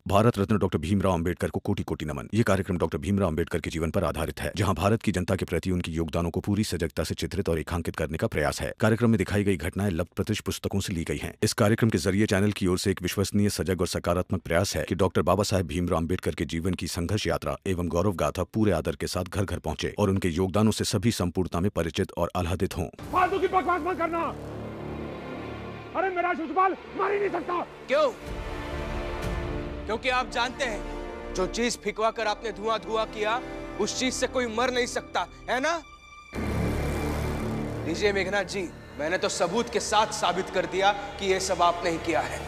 Bharat Ratna doctor Bhimrao Ambedkar को कोटि कोटि नमन। ये कार्यक्रम डॉक्टर भीमराव अंबेडकर के जीवन पर आधारित है, जहां भारत की जनता के प्रति उनके योगदानों को पूरी सजगता से चित्रित और रेखांकित करने का प्रयास है। कार्यक्रम में दिखाई गई घटनाएं लब्ध प्रतिष्ठ पुस्तकों से ली गई हैं। इस कार्यक्रम के जरिए चैनल की ओर से एक विश्वसनीय, सजग और सकारात्मक प्रयास है कि डॉक्टर बाबा साहेब भीमराव अंबेडकर के जीवन की संघर्ष यात्रा एवं गौरव गाथा पूरे आदर के साथ घर घर पहुंचे और उनके योगदानों से सभी संपूर्णता में परिचित और आह्लादित हों। फालतू की बकवास मत करना। अरे मेरा शिशुपाल मर ही नहीं सकता। क्यों? क्योंकि आप जानते हैं जो चीज फिकवा कर आपने धुआं धुआं किया, उस चीज से कोई मर नहीं सकता, है ना? लीजिए मेघनाथ जी, मैंने तो सबूत के साथ साबित कर दिया कि ये सब आपने ही किया है।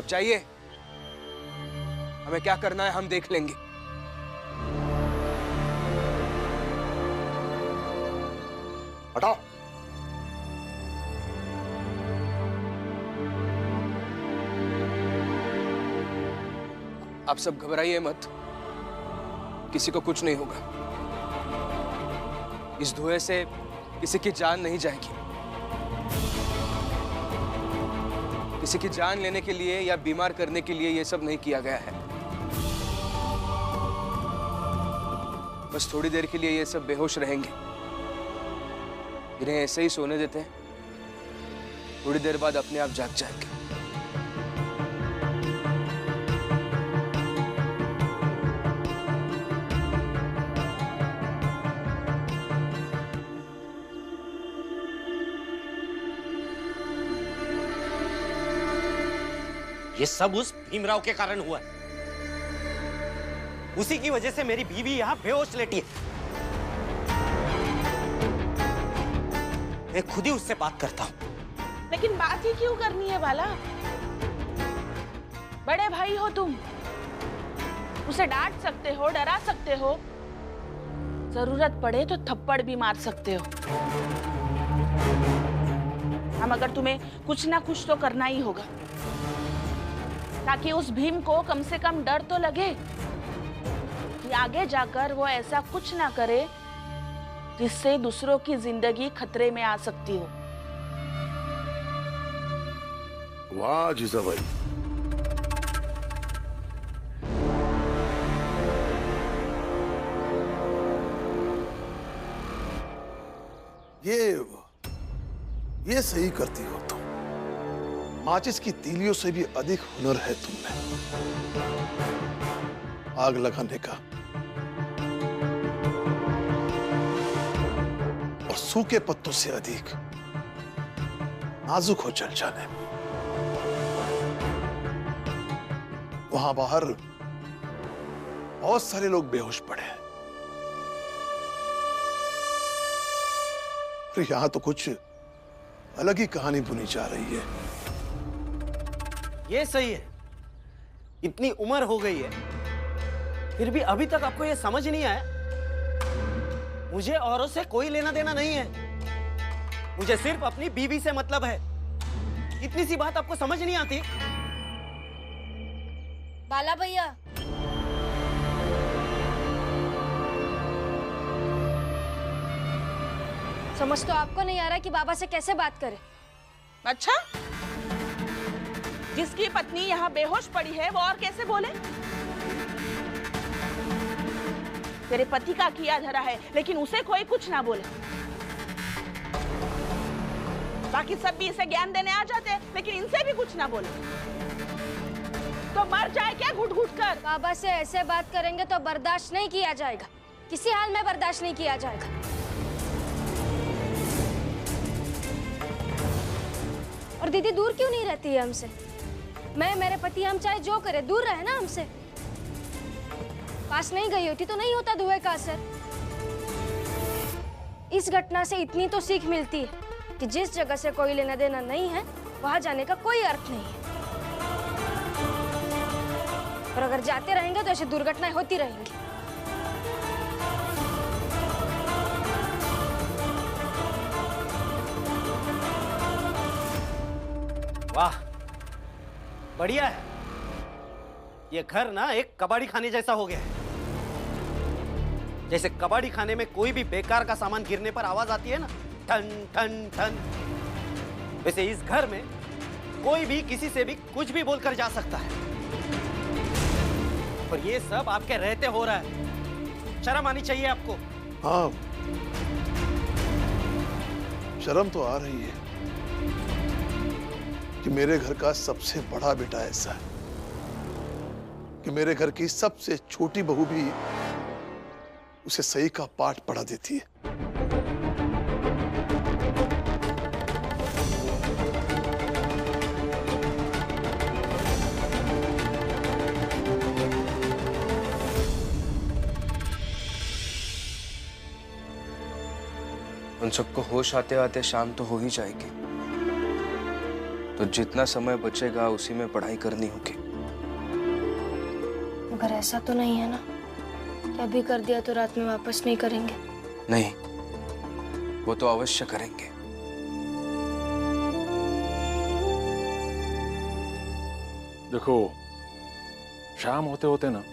चाहिए हमें क्या करना है हम देख लेंगे। हटाओ। आप सब घबराइए मत, किसी को कुछ नहीं होगा। इस धुएं से किसी की जान नहीं जाएगी। किसी की जान लेने के लिए या बीमार करने के लिए यह सब नहीं किया गया है। बस थोड़ी देर के लिए ये सब बेहोश रहेंगे, इन्हें ऐसे ही सोने देते हैं, थोड़ी देर बाद अपने आप जाग जाएंगे। ये सब उस भीमराव के कारण हुआ है। उसी की वजह से मेरी बीवी यहां बेहोश लेटी है। मैं खुद ही उससे बात करता हूं। लेकिन बात ही क्यों करनी है बाला? बड़े भाई हो तुम, उसे डांट सकते हो, डरा सकते हो, जरूरत पड़े तो थप्पड़ भी मार सकते हो। हम मगर तुम्हें कुछ ना कुछ तो करना ही होगा, ताकि उस भीम को कम से कम डर तो लगे कि आगे जाकर वो ऐसा कुछ ना करे जिससे दूसरों की जिंदगी खतरे में आ सकती हो। वाह जीजा भाई, ये सही करती हो तुम। माचिस की तीलियों से भी अधिक हुनर है तुम में आग लगाने का और सूखे पत्तों से अधिक नाजुक हो जल जाने में। वहां बाहर बहुत सारे लोग बेहोश पड़े हैं और यहां तो कुछ अलग ही कहानी बुनी जा रही है। ये सही है, इतनी उम्र हो गई है फिर भी अभी तक आपको ये समझ नहीं आया। मुझे औरों से कोई लेना देना नहीं है, मुझे सिर्फ अपनी बीवी से मतलब है। इतनी सी बात आपको समझ नहीं आती? बाला भैया, समझ तो आपको नहीं आ रहा कि बाबा से कैसे बात करें। अच्छा, जिसकी पत्नी यहाँ बेहोश पड़ी है वो और कैसे बोले? तेरे पति का किया धरा है, लेकिन उसे कोई कुछ ना बोले। बाकी सब भी इसे ज्ञान देने आ जाते हैं, लेकिन इनसे भी कुछ ना बोले तो मर जाए क्या घुट घुट कर? बाबा से ऐसे बात करेंगे तो बर्दाश्त नहीं किया जाएगा, किसी हाल में बर्दाश्त नहीं किया जाएगा। और दीदी दूर क्यों नहीं रहती है हमसे? मैं, मेरे पति, हम चाहे जो करे दूर रहे ना हमसे। पास नहीं गई होती तो नहीं होता धुएं का असर। इस घटना से इतनी तो सीख मिलती है कि जिस जगह से कोई लेना देना नहीं है वहां जाने का कोई अर्थ नहीं है। और अगर जाते रहेंगे तो ऐसी दुर्घटनाएं होती रहेंगी। वाह, बढ़िया है। ये घर ना एक कबाड़ी खाने जैसा हो गया है। जैसे कबाड़ी खाने में कोई भी बेकार का सामान गिरने पर आवाज आती है ना, ठन ठन ठन, वैसे इस घर में कोई भी किसी से भी कुछ भी बोलकर जा सकता है। और ये सब आपके रहते हो रहा है। शर्म आनी चाहिए आपको। हाँ, शर्म तो आ रही है कि मेरे घर का सबसे बड़ा बेटा ऐसा है कि मेरे घर की सबसे छोटी बहू भी उसे सही का पाठ पढ़ा देती है। उन सबको होश आते आते शाम तो हो ही जाएगी, तो जितना समय बचेगा उसी में पढ़ाई करनी होगी। मगर ऐसा तो नहीं है ना कि अभी कर दिया तो रात में वापस नहीं करेंगे? नहीं, वो तो अवश्य करेंगे। देखो, शाम होते होते ना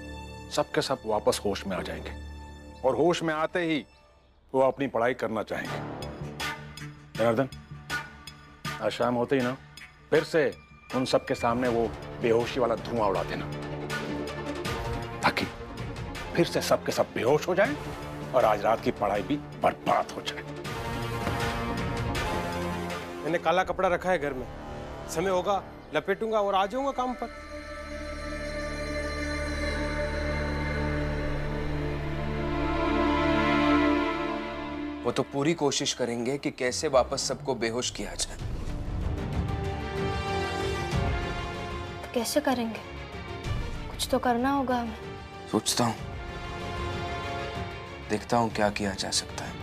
सबके सब वापस होश में आ जाएंगे, और होश में आते ही वो अपनी पढ़ाई करना चाहेंगे। जनार्दन, आज शाम होते ही ना फिर से उन सबके सामने वो बेहोशी वाला धुआं उड़ा देना, ताकि फिर से सबके सब बेहोश हो जाएं और आज रात की पढ़ाई भी बर्बाद हो जाए। मैंने काला कपड़ा रखा है घर में, समय होगा लपेटूंगा और आ जाऊंगा काम पर। वो तो पूरी कोशिश करेंगे कि कैसे वापस सबको बेहोश किया जाए। तो कैसे करेंगे? कुछ तो करना होगा हमें। सोचता हूँ, देखता हूँ क्या किया जा सकता है।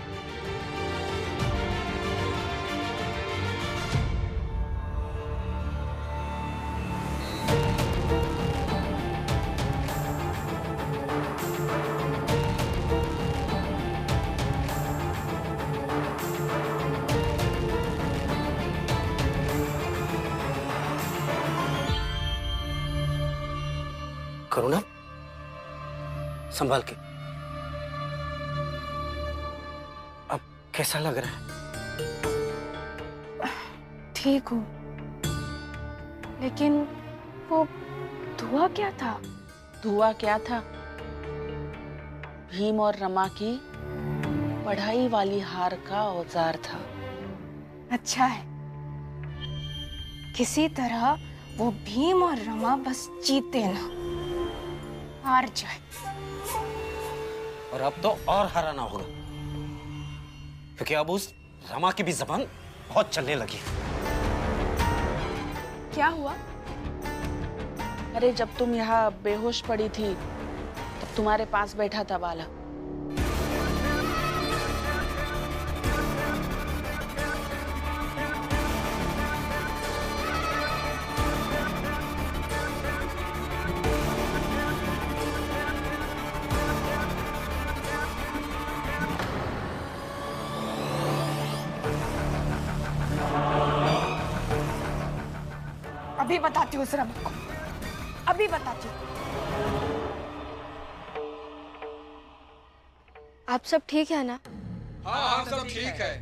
करुणा, संभाल के। अब कैसा लग रहा है? ठीक हूँ, लेकिन वो धुआं क्या था? धुआं क्या था? भीम और रमा की पढ़ाई वाली हार का औजार था। अच्छा है, किसी तरह वो भीम और रमा बस जीते ना, हार जाए। और अब तो और हराना होगा, क्योंकि अब उस रमा की भी जबान बहुत चलने लगी। क्या हुआ? अरे जब तुम यहाँ बेहोश पड़ी थी तब तुम्हारे पास बैठा था बाला। अभी बताती हूँ उस रमा को, अभी बताती हूँ। आप सब ठीक है ना? हाँ, सब ठीक है।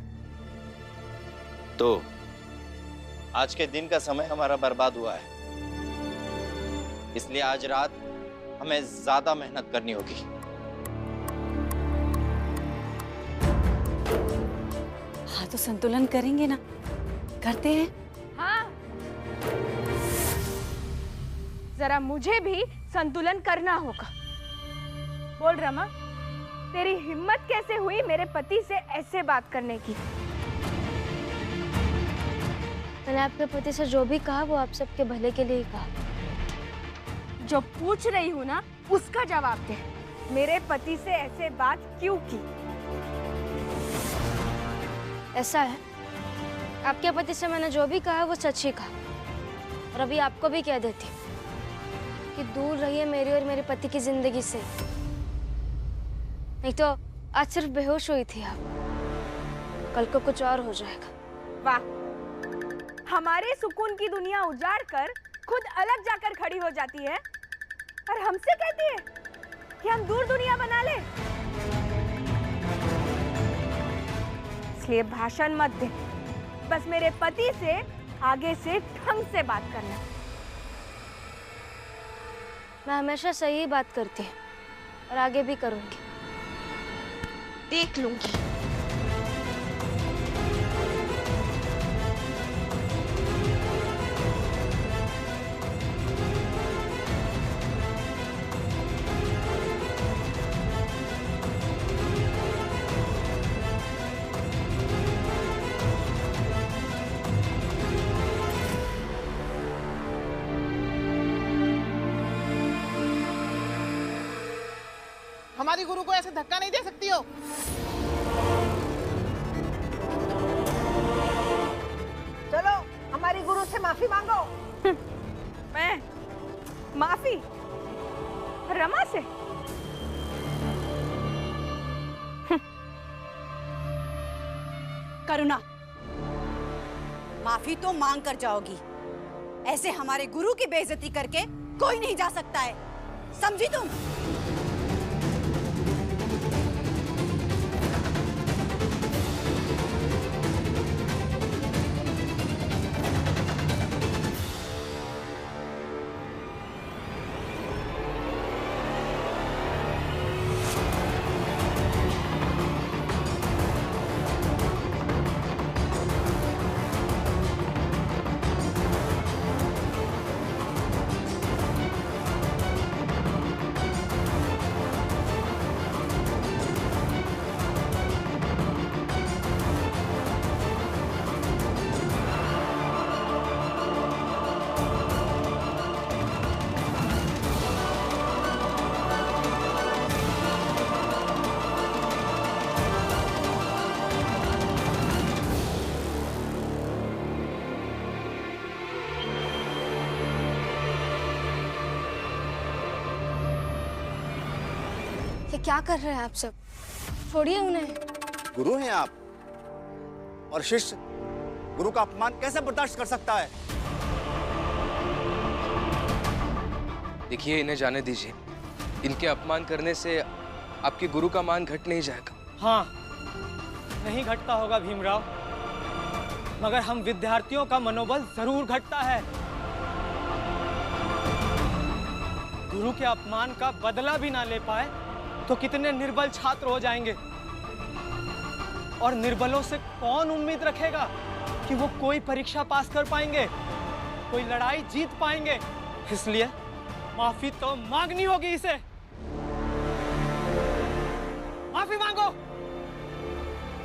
तो आज के दिन का समय हमारा बर्बाद हुआ है, इसलिए आज रात हमें ज्यादा मेहनत करनी होगी। हाँ, तो संतुलन करेंगे ना? करते हैं। हाँ, जरा मुझे भी संतुलन करना होगा। बोल रमा, तेरी हिम्मत कैसे हुई मेरे पति से ऐसे बात करने की? मैंने आपके पति से जो भी कहा वो आप सबके भले के लिए ही कहा। जो पूछ रही हूँ ना उसका जवाब दे। मेरे पति से ऐसे बात क्यों की? ऐसा है, आपके पति से मैंने जो भी कहा वो सच ही कहा। और अभी आपको भी कह देती कि दूर रहिए मेरी और मेरे पति की जिंदगी से, नहीं तो आज सिर्फ बेहोश हुई थी आप, कल को कुछ और हो जाएगा। वाह, हमारे सुकून की दुनिया उजाड़ कर खुद अलग जाकर खड़ी हो जाती है और हमसे कहती है कि हम दूर दुनिया बना ले। इसलिए भाषण मत दे, बस मेरे पति से आगे से ढंग से बात करना। मैं हमेशा सही बात करती हूँ और आगे भी करूंगी। देख लूंगी। हमारी गुरु को ऐसे धक्का नहीं दे सकती हो। चलो हमारी गुरु से माफी मांगो। मैं माफी रमा से? करुणा, माफी तो मांग कर जाओगी। ऐसे हमारे गुरु की बेइज्जती करके कोई नहीं जा सकता है, समझी तुम? ये क्या कर रहे हैं आप सब? छोड़िए उन्हें। गुरु हैं आप, और शिष्य गुरु का अपमान कैसे बर्दाश्त कर सकता है? देखिए, इन्हें जाने दीजिए। इनके अपमान करने से आपके गुरु का मान घट नहीं जाएगा। हाँ, नहीं घटता होगा भीमराव, मगर हम विद्यार्थियों का मनोबल जरूर घटता है। गुरु के अपमान का बदला भी ना ले पाए तो कितने निर्बल छात्र हो जाएंगे, और निर्बलों से कौन उम्मीद रखेगा कि वो कोई परीक्षा पास कर पाएंगे, कोई लड़ाई जीत पाएंगे। इसलिए माफी तो मांगनी होगी इसे। माफी मांगो,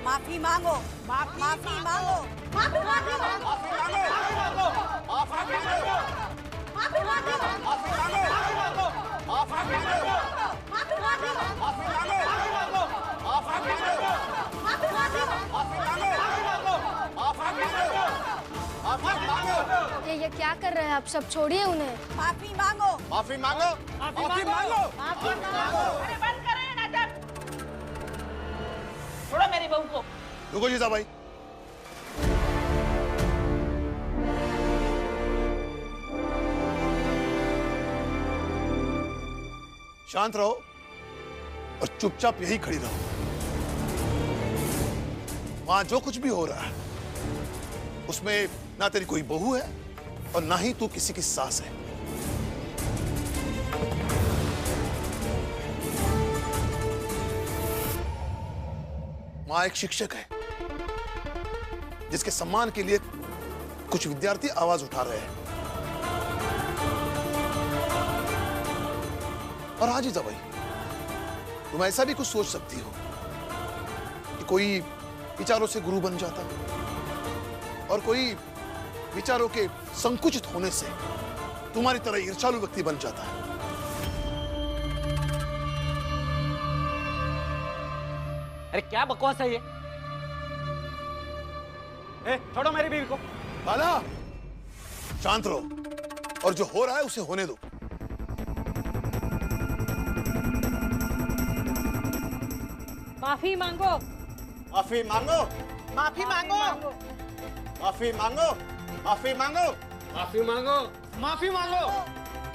माफी मांगो, माफी मांगो, माफी मांगो, माफी मांगो, माफी मांगो, माफी मांगो, माफी मांगो, माफी मांगो, माफी मांगो, माफी मांगो, माफी मांगो, माफी मांगो, माफी मांगो, माफी मांगो, माफी मांगो। ये क्या कर रहे हैं आप सब? छोड़िए उन्हें। माफी मांगो, माफी मांगो, माफी मांगो, माफी मांगो। अरे बंद करें नाटक। छोड़ो मेरी बहू को। रुको जीजाबाई। शांत रहो और चुपचाप यही खड़ी रहो। वहां जो कुछ भी हो रहा है उसमें ना तेरी कोई बहू है और ना ही तू किसी की सास है। वहां एक शिक्षक है जिसके सम्मान के लिए कुछ विद्यार्थी आवाज उठा रहे हैं। और हाँ जीजाबाई, तुम ऐसा भी कुछ सोच सकती हो कि कोई विचारों से गुरु बन जाता और कोई विचारों के संकुचित होने से तुम्हारी तरह ईर्ष्यालु व्यक्ति बन जाता है। अरे क्या बकवास है ये? छोड़ो मेरी बीवी को। बाला, शांत रहो और जो हो रहा है उसे होने दो। माफी मांगो, माफी मांगो, माफी मांगो, माफी मांगो, माफी मांगो, माफी मांगो, माफी मांगो,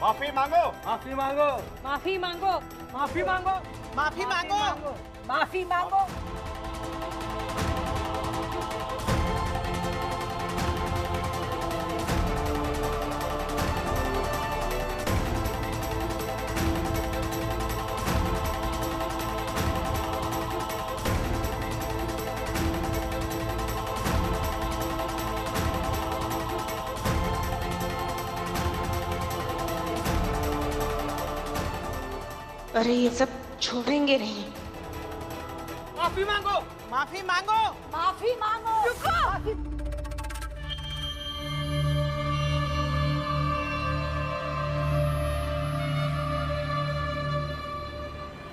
माफी मांगो, माफी मांगो, माफी मांगो, माफी मांगो, माफी मांगो, माफी मांगो। अरे ये सब छोड़ेंगे नहीं। माफी मांगो, माफी मांगो, माफी मांगो। रुको।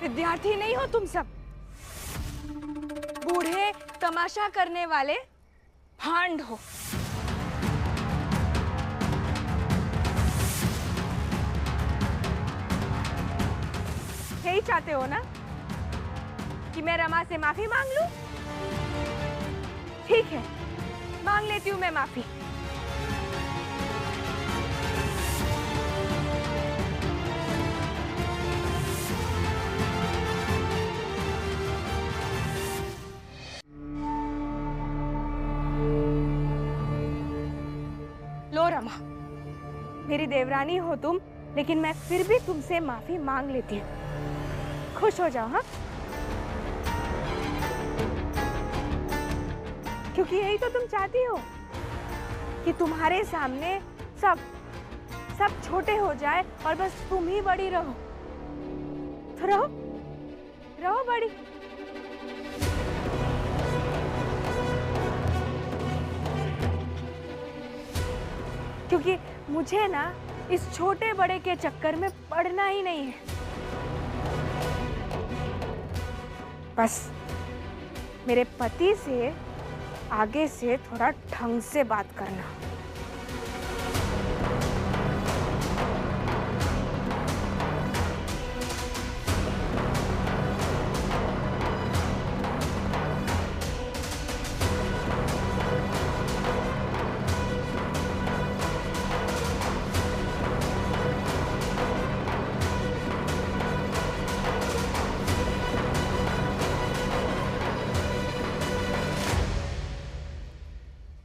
विद्यार्थी नहीं हो तुम सब, बूढ़े तमाशा करने वाले भांड हो। यही चाहते हो ना कि मैं रमा से माफी मांग लूं? ठीक है, मांग लेती हूँ मैं माफी। लो रमा, मेरी देवरानी हो तुम, लेकिन मैं फिर भी तुमसे माफी मांग लेती हूँ। खुश हो जाओ। हाँ, क्योंकि यही तो तुम चाहती हो कि तुम्हारे सामने सब छोटे हो जाए और बस तुम ही बड़ी रहो। तो रहो बड़ी। क्योंकि मुझे ना इस छोटे बड़े के चक्कर में पड़ना ही नहीं है। बस मेरे पति से आगे से थोड़ा ढंग से बात करना।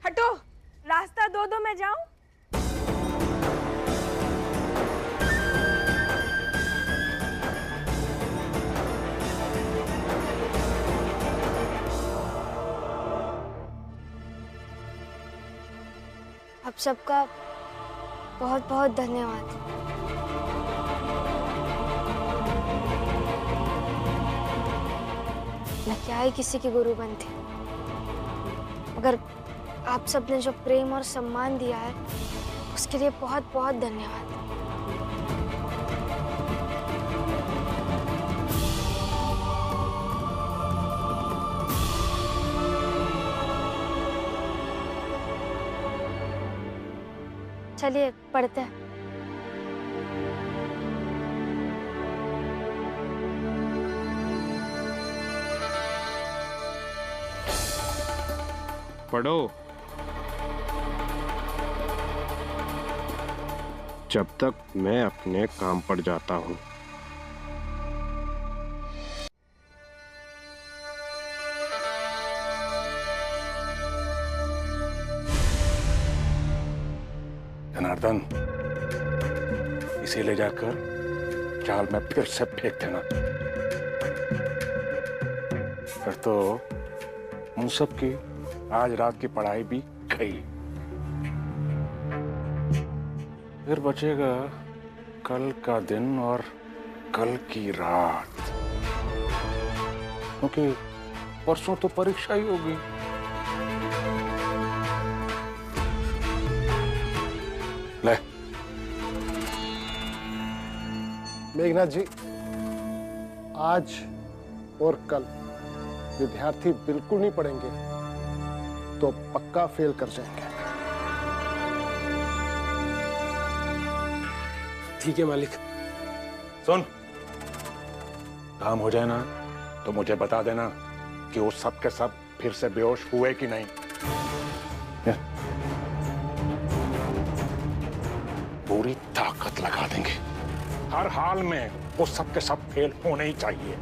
हटो, रास्ता दो मैं जाऊं? आप सबका बहुत बहुत धन्यवाद। मैं क्या ही किसी की गुरु बनती, मगर आप सबने जो प्रेम और सम्मान दिया है उसके लिए बहुत बहुत धन्यवाद। चलिए पढ़ते हैं। पढ़ो। जब तक मैं अपने काम पर जाता हूँ। जनार्दन, इसे ले जाकर जाल में फिर से फेंक देना, फिर तो उन सब की आज रात की पढ़ाई भी गई। फिर बचेगा कल का दिन और कल की रात, क्योंकि परसों तो परीक्षा ही होगी। ले। मेघनाथ जी, आज और कल विद्यार्थी बिल्कुल नहीं पढ़ेंगे तो पक्का फेल कर जाएंगे। ठीक है मालिक। सुन, काम हो जाए ना तो मुझे बता देना कि वो सब के सब फिर से बेहोश हुए कि नहीं। पूरी ताकत लगा देंगे। हर हाल में वो सब के सब फेल होने ही चाहिए।